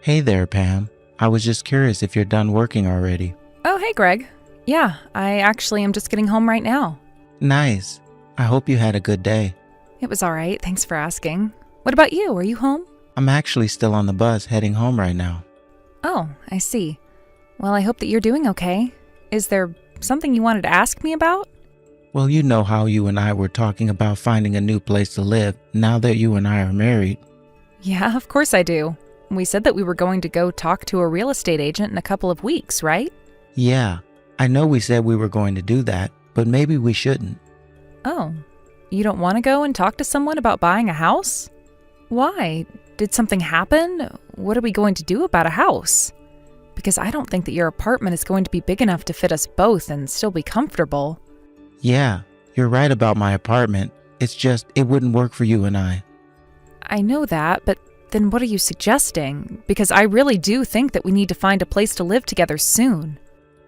Hey there, Pam. I was just curious if you're done working already. Oh, hey, Greg. Yeah, I actually am just getting home right now. Nice. I hope you had a good day. It was all right, thanks for asking. What about you? Are you home? I'm actually still on the bus heading home right now. Oh, I see. Well, I hope that you're doing okay. Is there something you wanted to ask me about? Well, you know how you and I were talking about finding a new place to live now that you and I are married. Yeah, of course I do. We said that we were going to go talk to a real estate agent in a couple of weeks, right? Yeah, I know we said we were going to do that, but maybe we shouldn't. Oh, you don't want to go and talk to someone about buying a house? Why? Did something happen? What are we going to do about a house? Because I don't think that your apartment is going to be big enough to fit us both and still be comfortable. Yeah, you're right about my apartment. It's just, it wouldn't work for you and I. I know that, but then what are you suggesting? Because I really do think that we need to find a place to live together soon.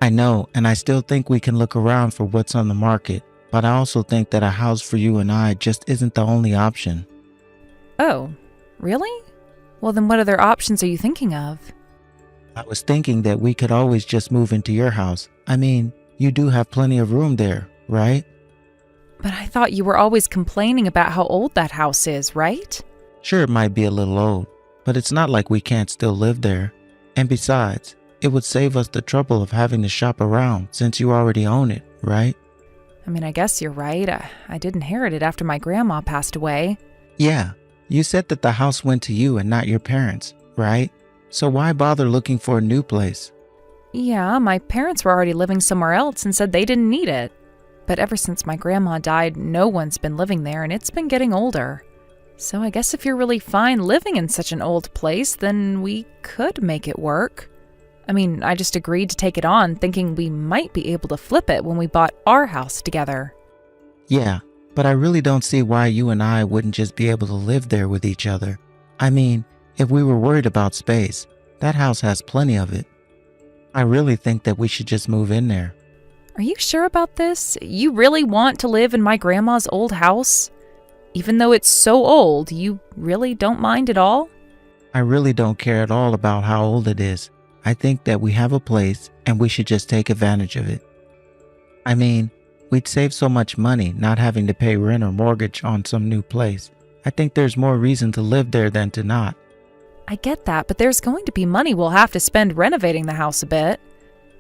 I know, and I still think we can look around for what's on the market, but I also think that a house for you and I just isn't the only option. Oh, really? Well, then what other options are you thinking of? I was thinking that we could always just move into your house. I mean, you do have plenty of room there, right? But I thought you were always complaining about how old that house is, right? Sure, it might be a little old, but it's not like we can't still live there. And besides, it would save us the trouble of having to shop around since you already own it, right? I mean, I guess you're right. I did inherit it after my grandma passed away. Yeah, you said that the house went to you and not your parents, right? So why bother looking for a new place? Yeah, my parents were already living somewhere else and said they didn't need it. But ever since my grandma died, no one's been living there and it's been getting older. So I guess if you're really fine living in such an old place, then we could make it work. I mean, I just agreed to take it on, thinking we might be able to flip it when we bought our house together. Yeah, but I really don't see why you and I wouldn't just be able to live there with each other. I mean, if we were worried about space, that house has plenty of it. I really think that we should just move in there. Are you sure about this? You really want to live in my grandma's old house? Even though it's so old, you really don't mind at all? I really don't care at all about how old it is. I think that we have a place and we should just take advantage of it. I mean, we'd save so much money not having to pay rent or mortgage on some new place. I think there's more reason to live there than to not. I get that, but there's going to be money we'll have to spend renovating the house a bit.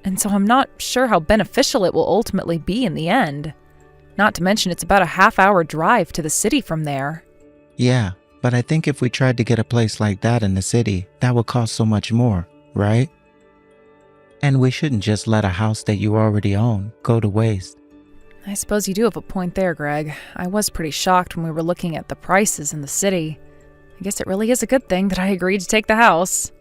And so I'm not sure how beneficial it will ultimately be in the end. Not to mention it's about a half-hour drive to the city from there. Yeah, but I think if we tried to get a place like that in the city, that would cost so much more, right? And we shouldn't just let a house that you already own go to waste. I suppose you do have a point there, Greg. I was pretty shocked when we were looking at the prices in the city. I guess it really is a good thing that I agreed to take the house.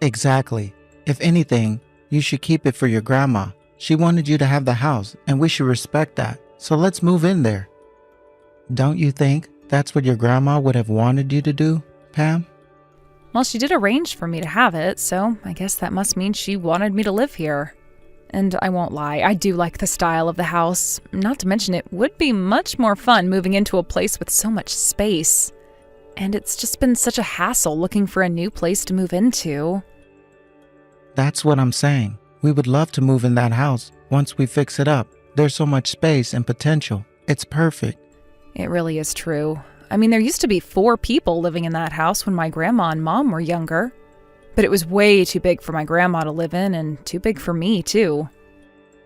Exactly. If anything, you should keep it for your grandma. She wanted you to have the house, and we should respect that. So let's move in there. Don't you think that's what your grandma would have wanted you to do, Pam? Well, she did arrange for me to have it, so I guess that must mean she wanted me to live here. And I won't lie, I do like the style of the house. Not to mention it would be much more fun moving into a place with so much space. And it's just been such a hassle looking for a new place to move into. That's what I'm saying. We would love to move in that house once we fix it up. There's so much space and potential. It's perfect. It really is true. I mean, there used to be 4 people living in that house when my grandma and mom were younger. But it was way too big for my grandma to live in and too big for me, too.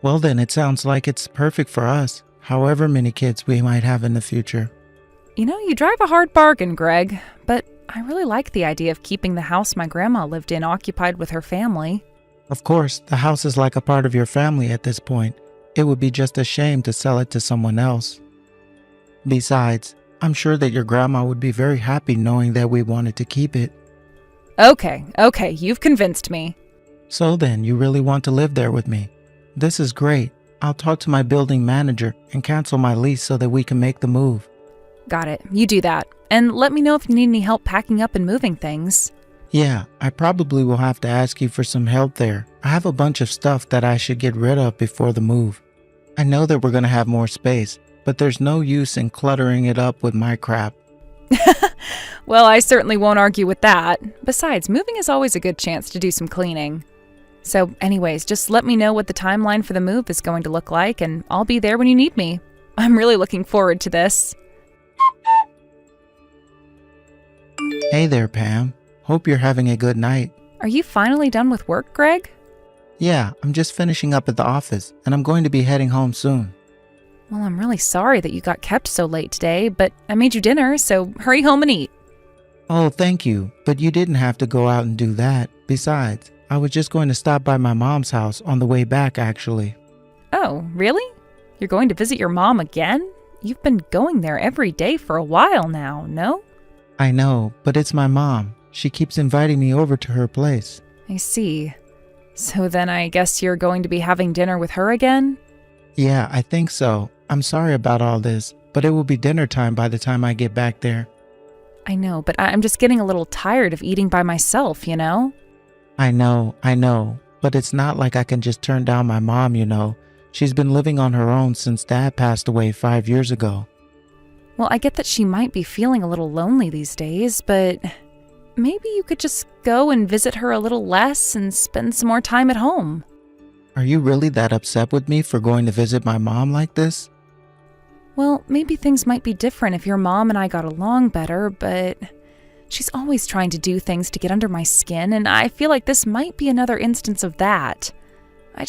Well, then it sounds like it's perfect for us, however many kids we might have in the future. You know, you drive a hard bargain, Greg, but I really like the idea of keeping the house my grandma lived in occupied with her family. Of course, the house is like a part of your family at this point. It would be just a shame to sell it to someone else. Besides, I'm sure that your grandma would be very happy knowing that we wanted to keep it. Okay, you've convinced me. So then, you really want to live there with me? This is great. I'll talk to my building manager and cancel my lease so that we can make the move. Got it. You do that. And let me know if you need any help packing up and moving things. Yeah, I probably will have to ask you for some help there. I have a bunch of stuff that I should get rid of before the move. I know that we're going to have more space, but there's no use in cluttering it up with my crap. Well, I certainly won't argue with that. Besides, moving is always a good chance to do some cleaning. So anyways, just let me know what the timeline for the move is going to look like, and I'll be there when you need me. I'm really looking forward to this. Hey there, Pam. Hope you're having a good night. Are you finally done with work, Greg? Yeah, I'm just finishing up at the office, and I'm going to be heading home soon. Well, I'm really sorry that you got kept so late today, but I made you dinner, so hurry home and eat. Oh, thank you, but you didn't have to go out and do that. Besides, I was just going to stop by my mom's house on the way back, actually. Oh, really? You're going to visit your mom again? You've been going there every day for a while now, no? I know, but it's my mom. She keeps inviting me over to her place. I see. So then I guess you're going to be having dinner with her again? Yeah, I think so. I'm sorry about all this, but it will be dinner time by the time I get back there. I know, but I'm just getting a little tired of eating by myself, you know? I know, but it's not like I can just turn down my mom, you know. She's been living on her own since Dad passed away 5 years ago. Well, I get that she might be feeling a little lonely these days, but maybe you could just go and visit her a little less and spend some more time at home. Are you really that upset with me for going to visit my mom like this? Well, maybe things might be different if your mom and I got along better, but she's always trying to do things to get under my skin, and I feel like this might be another instance of that. I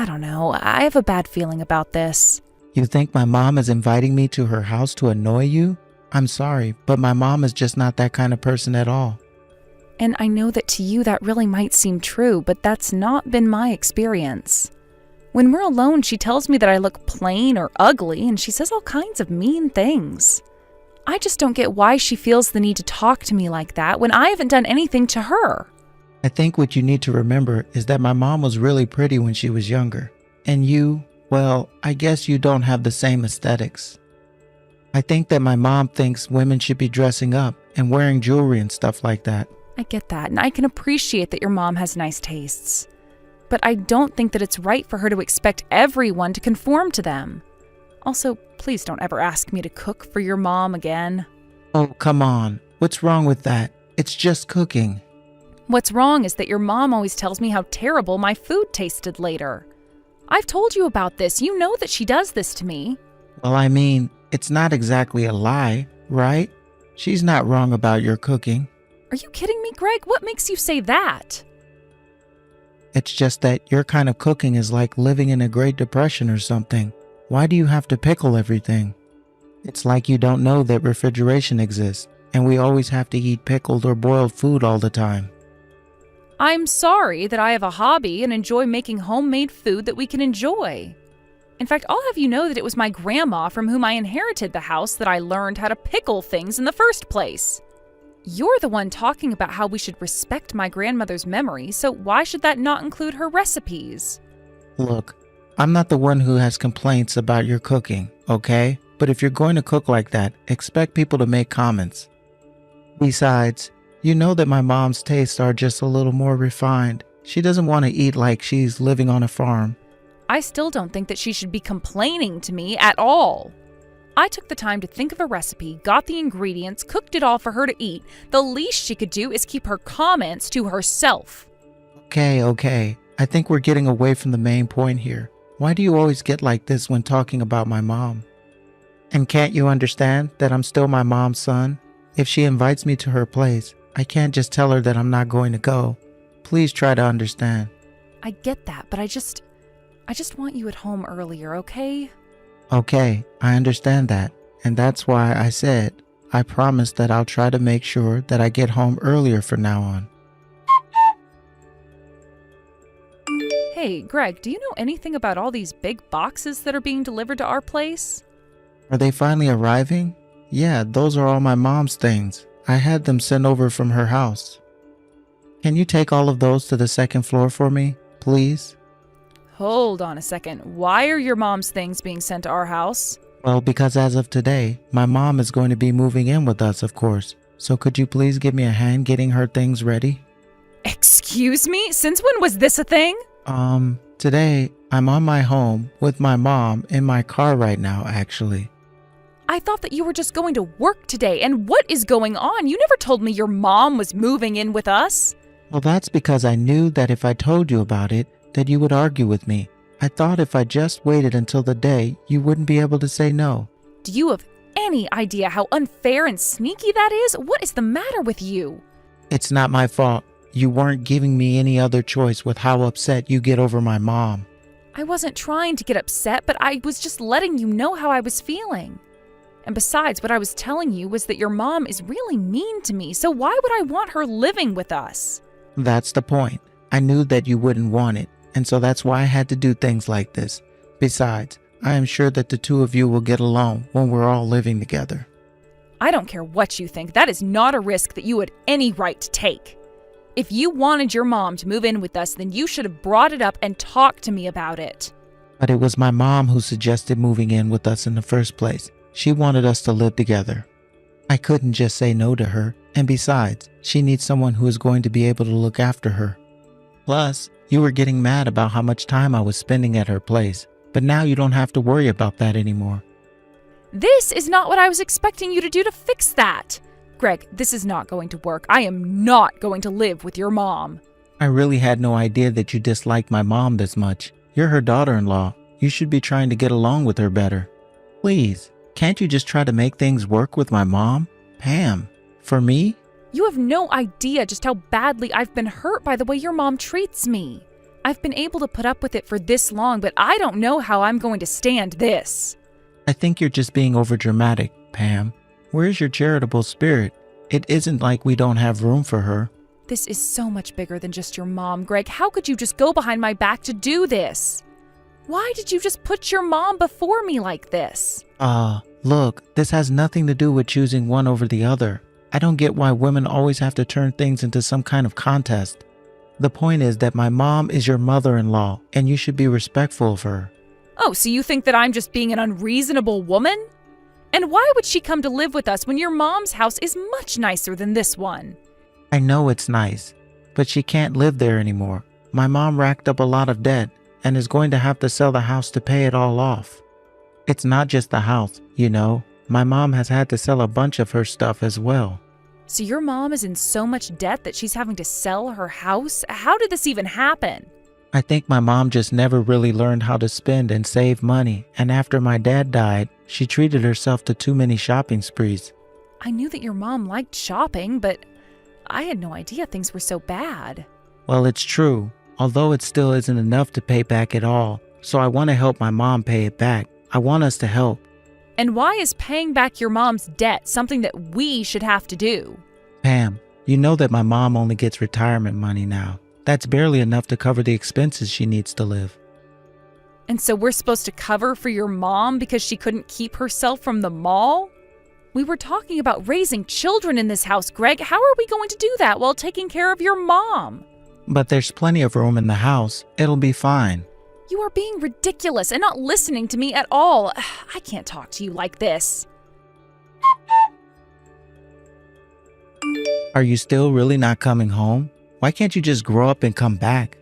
don't know, I have a bad feeling about this. You think my mom is inviting me to her house to annoy you? I'm sorry, but my mom is just not that kind of person at all. And I know that to you that really might seem true, but that's not been my experience. When we're alone, she tells me that I look plain or ugly, and she says all kinds of mean things. I just don't get why she feels the need to talk to me like that when I haven't done anything to her. I think what you need to remember is that my mom was really pretty when she was younger. And you, well, I guess you don't have the same aesthetics. I think that my mom thinks women should be dressing up and wearing jewelry and stuff like that. I get that, and I can appreciate that your mom has nice tastes. But I don't think that it's right for her to expect everyone to conform to them. Also, please don't ever ask me to cook for your mom again. Oh, come on. What's wrong with that? It's just cooking. What's wrong is that your mom always tells me how terrible my food tasted later. I've told you about this. You know that she does this to me. Well, I mean, it's not exactly a lie, right? She's not wrong about your cooking. Are you kidding me, Greg? What makes you say that? It's just that your kind of cooking is like living in a Great Depression or something. Why do you have to pickle everything? It's like you don't know that refrigeration exists, and we always have to eat pickled or boiled food all the time. I'm sorry that I have a hobby and enjoy making homemade food that we can enjoy. In fact, I'll have you know that it was my grandma from whom I inherited the house that I learned how to pickle things in the first place. You're the one talking about how we should respect my grandmother's memory, so why should that not include her recipes? Look, I'm not the one who has complaints about your cooking, okay? But if you're going to cook like that, expect people to make comments. Besides, you know that my mom's tastes are just a little more refined. She doesn't want to eat like she's living on a farm. I still don't think that she should be complaining to me at all. I took the time to think of a recipe, got the ingredients, cooked it all for her to eat. The least she could do is keep her comments to herself. Okay. I think we're getting away from the main point here. Why do you always get like this when talking about my mom? And can't you understand that I'm still my mom's son? If she invites me to her place, I can't just tell her that I'm not going to go. Please try to understand. I get that, but I just want you at home earlier, okay? Okay, I understand that. And that's why I said, I promise that I'll try to make sure that I get home earlier from now on. Hey, Greg, do you know anything about all these big boxes that are being delivered to our place? Are they finally arriving? Yeah, those are all my mom's things. I had them sent over from her house. Can you take all of those to the second floor for me, please? Hold on a second. Why are your mom's things being sent to our house? Well, because as of today, my mom is going to be moving in with us, of course. So could you please give me a hand getting her things ready? Excuse me? Since when was this a thing? Today, I'm on my home with my mom in my car right now, actually. I thought that you were just going to work today, and what is going on? You never told me your mom was moving in with us. Well, that's because I knew that if I told you about it, that you would argue with me. I thought if I just waited until the day, you wouldn't be able to say no. Do you have any idea how unfair and sneaky that is? What is the matter with you? It's not my fault. You weren't giving me any other choice with how upset you get over my mom. I wasn't trying to get upset, but I was just letting you know how I was feeling. And besides, what I was telling you was that your mom is really mean to me, so why would I want her living with us? That's the point. I knew that you wouldn't want it, and so that's why I had to do things like this. Besides, I am sure that the two of you will get along when we're all living together. I don't care what you think. That is not a risk that you had any right to take. If you wanted your mom to move in with us, then you should have brought it up and talked to me about it. But it was my mom who suggested moving in with us in the first place. She wanted us to live together. I couldn't just say no to her, and besides, she needs someone who is going to be able to look after her. Plus, you were getting mad about how much time I was spending at her place, but now you don't have to worry about that anymore. This is not what I was expecting you to do to fix that. Greg, this is not going to work. I am not going to live with your mom. I really had no idea that you disliked my mom this much. You're her daughter-in-law. You should be trying to get along with her better. Please, can't you just try to make things work with my mom? Pam, for me? You have no idea just how badly I've been hurt by the way your mom treats me. I've been able to put up with it for this long, but I don't know how I'm going to stand this. I think you're just being overdramatic, Pam. Where's your charitable spirit? It isn't like we don't have room for her. This is so much bigger than just your mom, Greg. How could you just go behind my back to do this? Why did you just put your mom before me like this? Look, this has nothing to do with choosing one over the other. I don't get why women always have to turn things into some kind of contest. The point is that my mom is your mother-in-law, and you should be respectful of her. Oh, so you think that I'm just being an unreasonable woman? And why would she come to live with us when your mom's house is much nicer than this one? I know it's nice, but she can't live there anymore. My mom racked up a lot of debt and is going to have to sell the house to pay it all off. It's not just the house, you know. My mom has had to sell a bunch of her stuff as well. So your mom is in so much debt that she's having to sell her house? How did this even happen? I think my mom just never really learned how to spend and save money, and after my dad died, she treated herself to too many shopping sprees. I knew that your mom liked shopping, but I had no idea things were so bad. Well, it's true, although it still isn't enough to pay back it all, so I want to help my mom pay it back. I want us to help. And why is paying back your mom's debt something that we should have to do? Pam, you know that my mom only gets retirement money now. That's barely enough to cover the expenses she needs to live. And so we're supposed to cover for your mom because she couldn't keep herself from the mall? We were talking about raising children in this house, Greg. How are we going to do that while taking care of your mom? But there's plenty of room in the house. It'll be fine. You are being ridiculous and not listening to me at all. I can't talk to you like this. Are you still really not coming home? Why can't you just grow up and come back?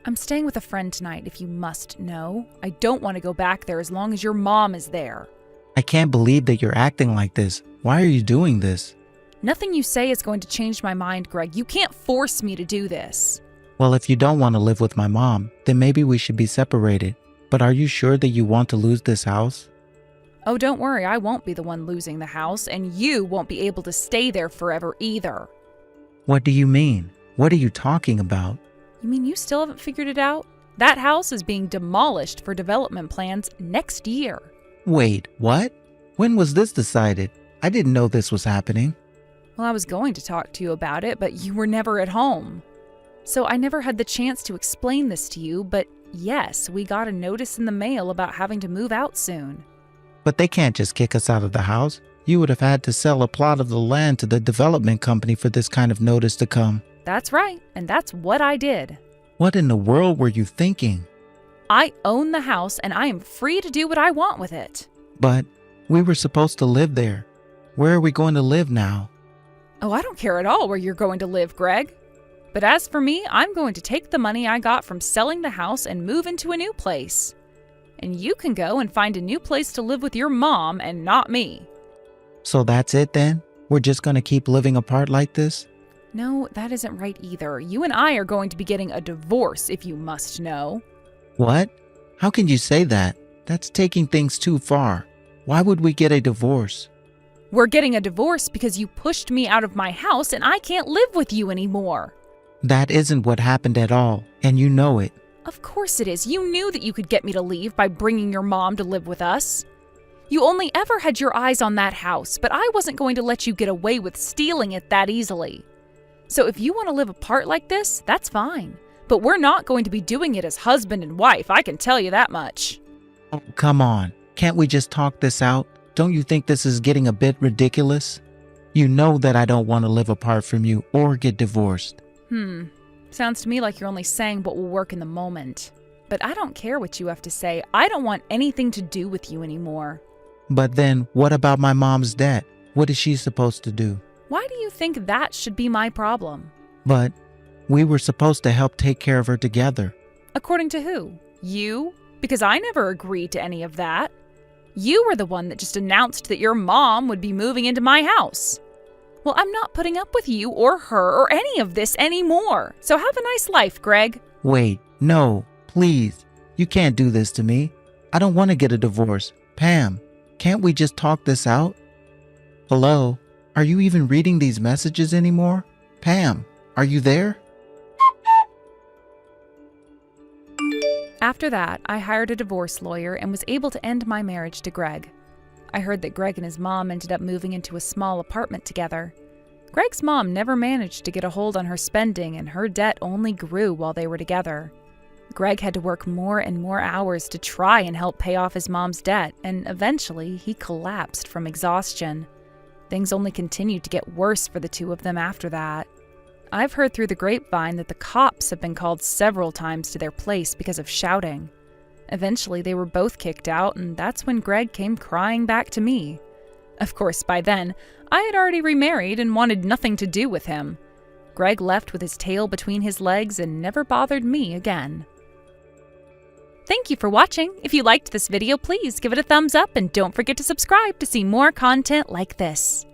I'm staying with a friend tonight, if you must know. I don't want to go back there as long as your mom is there. I can't believe that you're acting like this. Why are you doing this? Nothing you say is going to change my mind, Greg. You can't force me to do this. Well, if you don't want to live with my mom, then maybe we should be separated. But are you sure that you want to lose this house? Oh, don't worry, I won't be the one losing the house, and you won't be able to stay there forever either. What do you mean? What are you talking about? You mean you still haven't figured it out? That house is being demolished for development plans next year. Wait, what? When was this decided? I didn't know this was happening. Well, I was going to talk to you about it, but you were never at home. So I never had the chance to explain this to you, but yes, we got a notice in the mail about having to move out soon. But they can't just kick us out of the house. You would have had to sell a plot of the land to the development company for this kind of notice to come. That's right, and that's what I did. What in the world were you thinking? I own the house, and I am free to do what I want with it. But we were supposed to live there. Where are we going to live now? Oh, I don't care at all where you're going to live, Greg. But as for me, I'm going to take the money I got from selling the house and move into a new place. and you can go and find a new place to live with your mom and not me. So that's it then? We're just gonna keep living apart like this? No, that isn't right either. You and I are going to be getting a divorce, if you must know. What? How can you say that? That's taking things too far. Why would we get a divorce? We're getting a divorce because you pushed me out of my house and I can't live with you anymore. That isn't what happened at all, and you know it. Of course it is. You knew that you could get me to leave by bringing your mom to live with us. You only ever had your eyes on that house, but I wasn't going to let you get away with stealing it that easily. So if you want to live apart like this, that's fine. But we're not going to be doing it as husband and wife, I can tell you that much. Oh, come on. Can't we just talk this out? Don't you think this is getting a bit ridiculous? You know that I don't want to live apart from you or get divorced. Sounds to me like you're only saying what will work in the moment. But I don't care what you have to say. I don't want anything to do with you anymore. But then, what about my mom's debt? What is she supposed to do? Why do you think that should be my problem? But we were supposed to help take care of her together. According to who? You? Because I never agreed to any of that. You were the one that just announced that your mom would be moving into my house. Well, I'm not putting up with you or her or any of this anymore. So have a nice life, Greg. Wait, no, please. You can't do this to me. I don't want to get a divorce. Pam, can't we just talk this out? Hello? Are you even reading these messages anymore? Pam, are you there? After that, I hired a divorce lawyer and was able to end my marriage to Greg. I heard that Greg and his mom ended up moving into a small apartment together. Greg's mom never managed to get a hold on her spending, and her debt only grew while they were together. Greg had to work more and more hours to try and help pay off his mom's debt, and eventually he collapsed from exhaustion. Things only continued to get worse for the two of them after that. I've heard through the grapevine that the cops have been called several times to their place because of shouting. Eventually, they were both kicked out, and that's when Greg came crying back to me. Of course, by then, I had already remarried and wanted nothing to do with him. Greg left with his tail between his legs and never bothered me again. Thank you for watching. If you liked this video, please give it a thumbs up and don't forget to subscribe to see more content like this.